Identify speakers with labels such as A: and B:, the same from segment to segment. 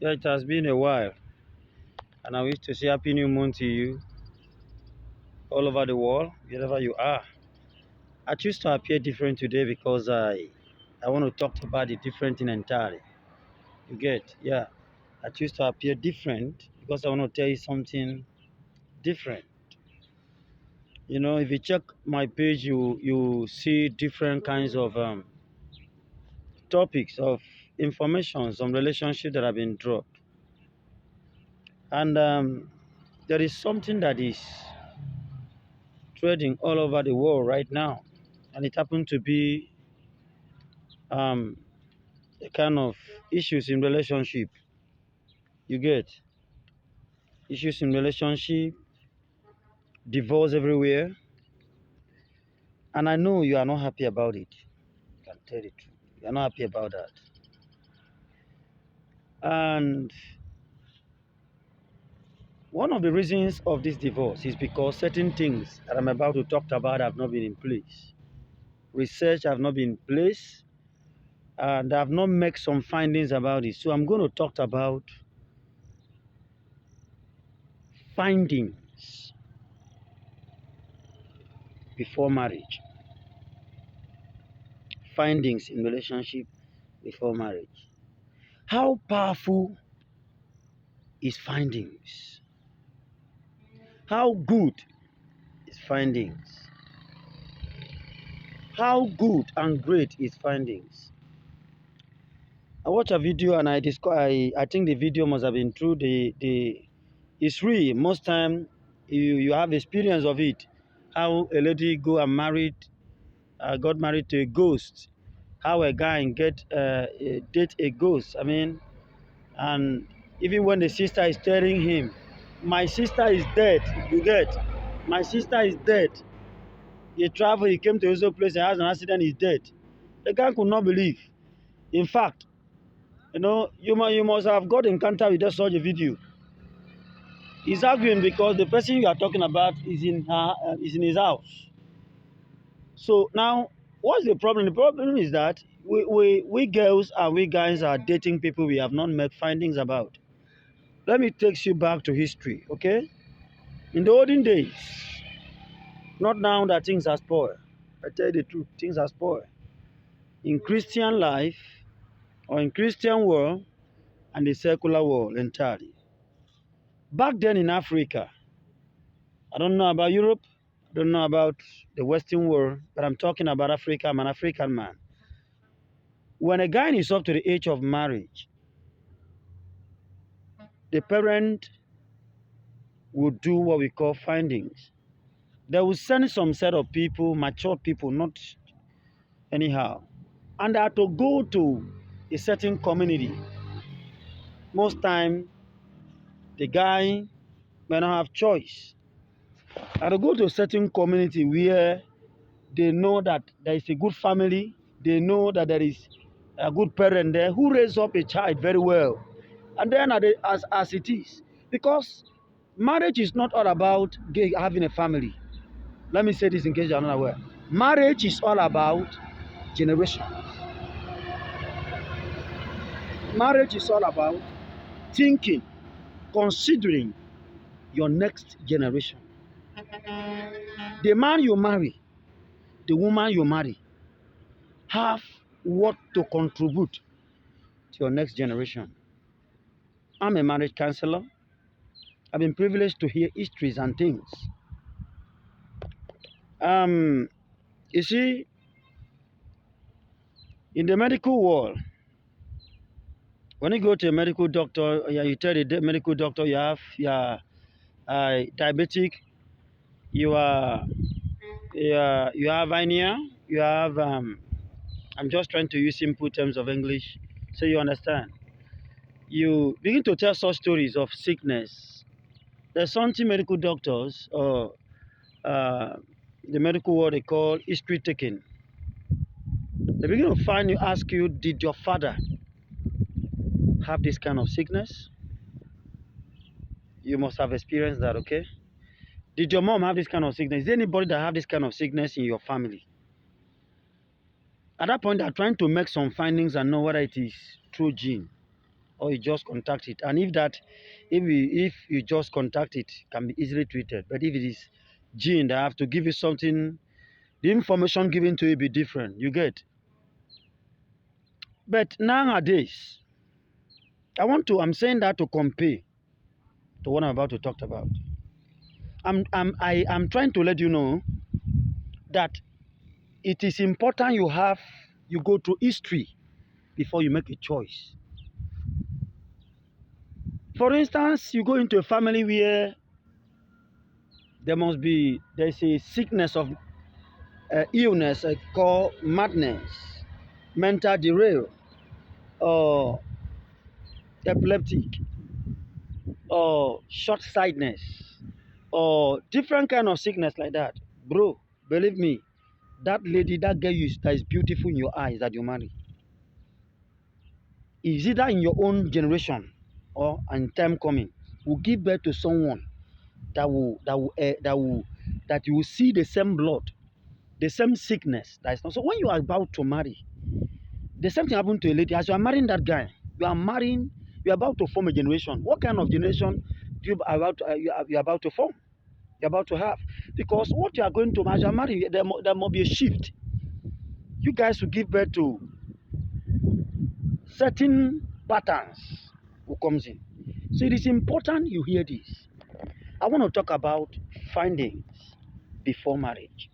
A: Yeah, it has been a while, and I wish to say Happy New Moon to you all over the world, wherever you are. I choose to appear different today because I want to talk about the different thing entirely. You get? Yeah. I choose to appear different because I want to tell you something different. If you check my page, you see different kinds of topics of information, some relationship that have been dropped, and there is something that is trading all over the world right now, and it happened to be um, a kind of issues in relationship. You get issues in relationship, divorce everywhere, and I know you are not happy about it. I can tell the truth. You are not happy about that, and one of the reasons of this divorce is because certain things that I'm about to talk about have not been in place. Research have not been in place, and I have not made some findings about it. So I'm going to talk about findings before marriage. Findings in relationship before marriage. How powerful is findings? How good is findings? How good and great is findings? I watched a video and I think the video must have been through the it's real. Most time you have experience of it. How a lady got married to a ghost. How a guy date a ghost. I mean, and even when the sister is telling him, my sister is dead, you get, my sister is dead. He traveled, he came to his own place and has an accident, he's dead. The guy could not believe. In fact, you must have got encounter with just such a video. He's arguing because the person you are talking about is in his house. So now, what's the problem? The problem is that we girls and we guys are dating people we have not made findings about. Let me take you back to history, okay? In the olden days, not now that things are spoiled. I tell you the truth, things are spoiled. In Christian life, or in Christian world, and the secular world entirely. Back then in Africa, I don't know about Europe, I don't know about the Western world, but I'm talking about Africa. I'm an African man. When a guy is up to the age of marriage, the parent will do what we call findings. They will send some set of people, mature people, not anyhow, and they are to go to a certain community. Most time, the guy may not have choice. And to go to a certain community where they know that there is a good family, they know that there is a good parent there who raise up a child very well. And then as it is, because marriage is not all about having a family. Let me say this in case you're not aware. Marriage is all about generation. Marriage is all about thinking, considering your next generation. The man you marry, the woman you marry, have what to contribute to your next generation. I'm a marriage counselor. I've been privileged to hear histories and things. Um, you see, in the medical world, when you go to a medical doctor, you tell the medical doctor you are diabetic, you have anemia, you have. I'm just trying to use simple terms of English so you understand. You begin to tell such stories of sickness. There's something medical doctors or the medical world they call history taking. They begin to ask you, did your father have this kind of sickness? You must have experienced that, okay? Did your mom have this kind of sickness? Is there anybody that have this kind of sickness in your family? At that point, they're trying to make some findings and know whether it is true gene. or you just contact it. And if you just contact it, can be easily treated. But if it is gene, they have to give you something. The information given to you be different. You get. But nowadays, I'm saying that to compare to what I'm about to talk about. I'm trying to let you know that it is important you go through history before you make a choice. For instance, you go into a family where there's a sickness of illness called madness, mental derail, or epileptic, or short-sightedness, or different kind of sickness like that. Bro, believe me, that lady, that girl that is beautiful in your eyes that you marry, is either in your own generation or in time coming, will give birth to someone that you will see the same blood, the same sickness. That is not so. When you are about to marry, the same thing happened to a lady. As you are marrying that guy, you are about to form a generation. What kind of generation you are about to form? You're about to have, because what you are going to, as you are marrying, there must be a shift. You guys will give birth to certain patterns who comes in. So it is important you hear this. I want to talk about findings before marriage.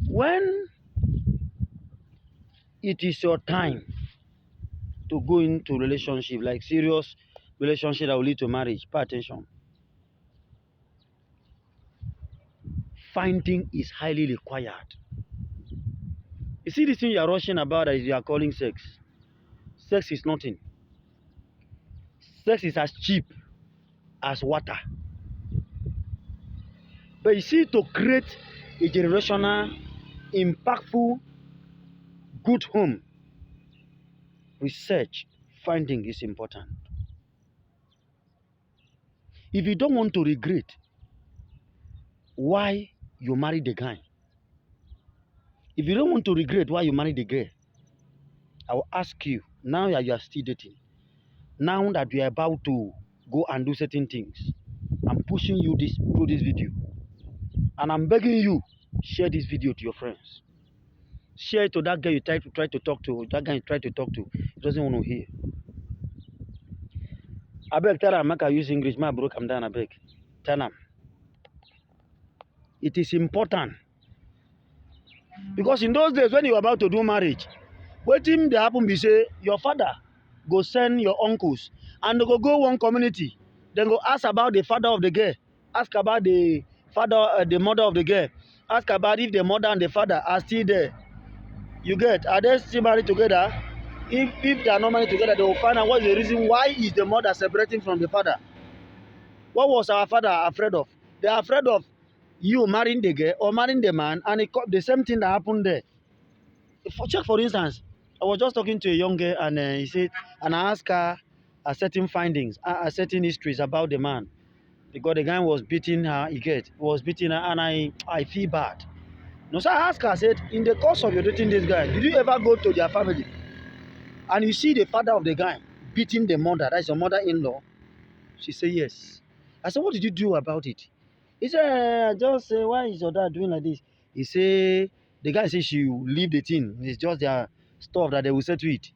A: When it is your time to go into relationship, like serious relationship that will lead to marriage, pay attention. Finding is highly required. You see this thing you are rushing about that you are calling sex. Sex is nothing. Sex is as cheap as water. But you see, to create a generational, impactful, good home, research, finding is important. If you don't want to regret why you married the guy, if you don't want to regret why you married the girl, I will ask you, now that you are still dating, now that you are about to go and do certain things, I'm pushing you through this video. And I'm begging you, share this video to your friends. Share it to that girl you try to talk to, that guy you try to talk to. He doesn't want to hear. I beg, tell him, make I use English, my bro, come down, I beg. Tell him. It is important. Because in those days, when you were about to do marriage, what thing they happen be say, your father go send your uncles, and they go one community. Then go ask about the father of the girl. Ask about the the mother of the girl. Ask about if the mother and the father are still there. You get, are they still married together? If they are not married together, they will find out what is the reason why is the mother separating from the father. What was our father afraid of? They are afraid of you marrying the girl or marrying the man, and the same thing that happened there. Check for instance, I was just talking to a young girl, and he said, and I asked her certain findings, certain histories about the man, because the guy was beating her. Was beating her, and I feel bad. No, so I asked her, I said, in the course of your dating this guy, did you ever go to their family and you see the father of the guy beating the mother, that's your mother-in-law? She said, yes. I said, what did you do about it? He said, I just say, why is your dad doing like this? He said, the guy said she will leave the thing. It's just their stuff that they will say to it.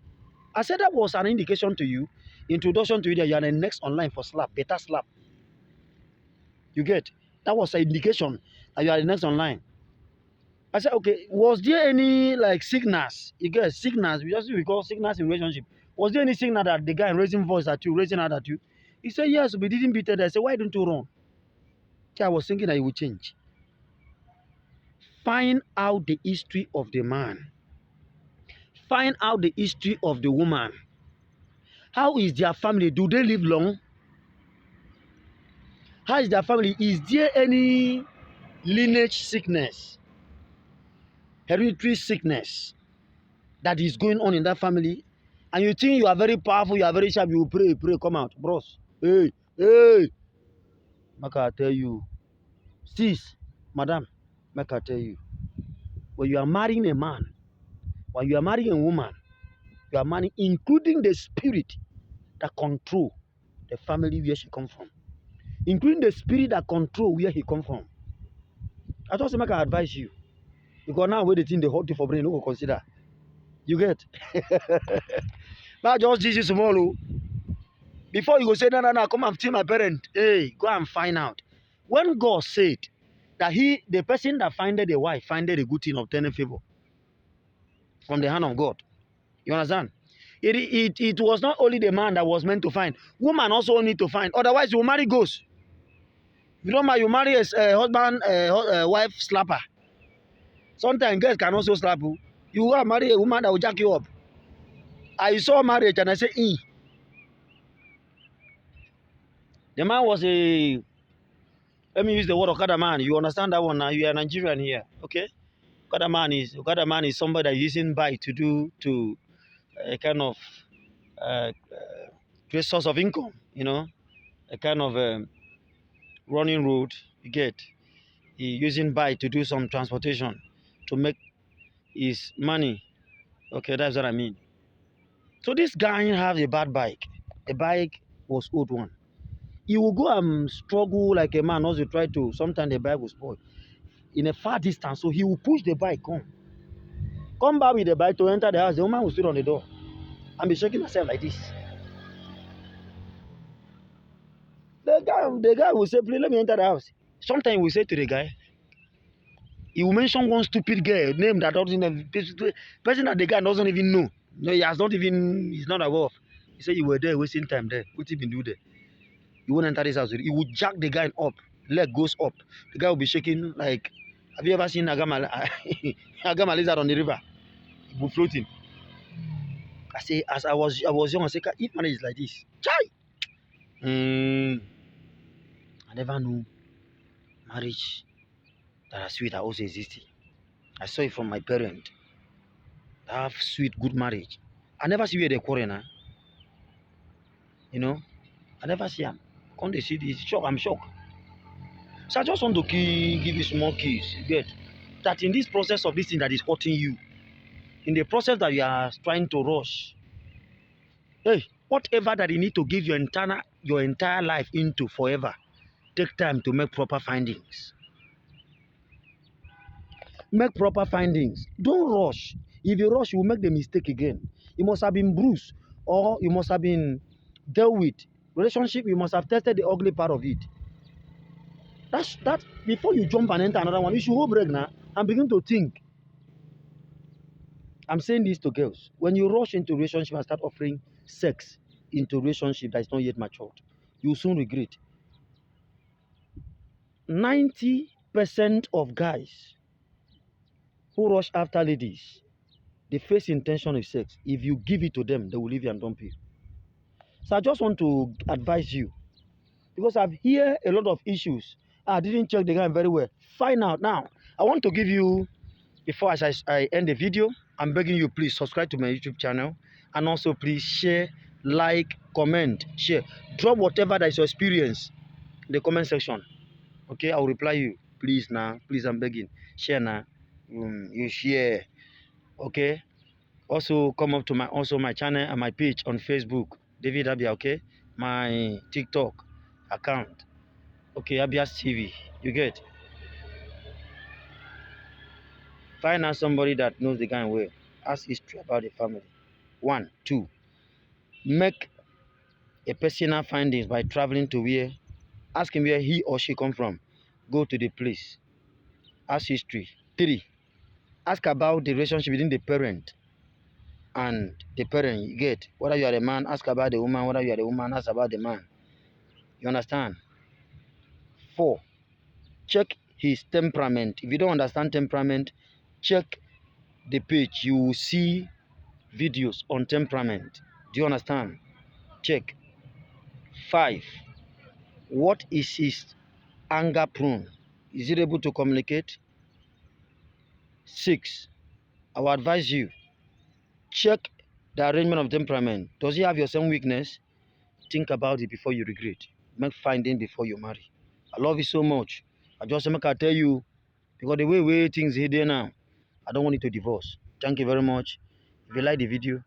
A: I said, that was an indication to you, introduction to you that you are the next online for slap, better slap. You get? That was an indication that you are the next online. I said, okay, was there any like sickness? You get sickness, we call sickness in relationship. Was there any signal that the guy raising voice at you, raising hand at you? He said, yes, we didn't beat it. I said, why don't you run? I was thinking that he would change. Find out the history of the man. Find out the history of the woman. How is their family? Do they live long? How is their family? Is there any lineage sickness, hereditary sickness that is going on in that family? And you think you are very powerful, you are very sharp, you pray, come out. Bros, hey, make I tell you. Sis, madam, make I tell you. When you are marrying a man, when you are marrying a woman, You are marrying, including the spirit that control the family where she come from, including the spirit that control where he come from. I just make I advise you. Because now where the thing they hold you for brain, no consider. You get? Now just this tomorrow. Before you go say, no, come and tell my parent. Hey, go and find out. When God said that the person that finded a wife, finded a good thing, obtaining favor from the hand of God. You understand? It was not only the man that was meant to find. Woman also need to find. Otherwise, you will marry ghosts. If you don't marry, you marry a husband, wife slapper. Sometimes girls can also slap you. You go and marry a woman that will jack you up. I saw marriage and I say, The man was let me use the word Okada man. You understand that one now? You are Nigerian here, okay? Okada man is somebody that using bike to a kind of great source of income, a kind of running road. You get, he using bike to do some transportation to make his money. Okay, that's what I mean. So this guy have a bad bike. The bike was old one. He will go and struggle like a man also try to. Sometimes the bike will spoil in a far distance. So he will push the bike, come back with the bike to enter the house. The woman will sit on the door and be shaking herself like this. The guy will say, please let me enter the house. Sometimes we say to the guy, he will mention one stupid girl name that doesn't person that the guy doesn't even know. No, he's not aware of. He said, you were there wasting time there. What you been do there? You won't enter this house. He would jack the guy up. Leg goes up. The guy will be shaking like, have you ever seen Agama lizard on the river? He will floating. I say, as I was young, I say, if marriage is like this, chai. I never knew marriage that are sweet are also existing. I saw it from my parents. They have sweet, good marriage. I never see where they quarrel now. I never see them. When they see this, I'm shocked. So I just want to give you small keys. You get that in this process of this thing that is hurting you, in the process that you are trying to rush, hey, whatever that you need to give your entire life into forever, take time to make proper findings. Make proper findings. Don't rush. If you rush, you will make the mistake again. You must have been bruised or you must have been dealt with. Relationship, you must have tested the ugly part of it. That before you jump and enter another one, you should hold break now and begin to think. I'm saying this to girls. When you rush into a relationship and start offering sex into a relationship that is not yet matured, you will soon regret. 90% of guys who rush after ladies, the first intention is sex. If you give it to them, they will leave you and dump you. So I just want to advise you, because I've heard a lot of issues. I didn't check the guy very well. Find out now. I want to give you, before I end the video, I'm begging you, please subscribe to my YouTube channel. And also please share, like, comment, share. Drop whatever that is your experience in the comment section. Okay, I will reply you. Please now. Please, I'm begging. Share now. You share. Okay. Also come up to my channel and my page on Facebook. David Abia, okay? My TikTok account. Okay, Abia's TV. You get? Find out somebody that knows the guy well. Ask history about the family. 1, 2. Make a personal findings by traveling to where. Ask him where he or she come from. Go to the place. Ask history. 3. Ask about the relationship between the parent and the parent. You get? Whether you are a man, ask about the woman. Whether you are the woman, ask about the man. You understand? 4. Check his temperament. If you don't understand temperament, check the page. You will see videos on temperament. Do you understand? Check. 5. What is his anger prone? Is he able to communicate? 6. I will advise you. Check the arrangement of temperament. Does he have your same weakness? Think about it before you regret. Make finding before you marry. I love you so much. I just make I tell you, because the way things are there now, I don't want you to divorce. Thank you very much. If you like the video,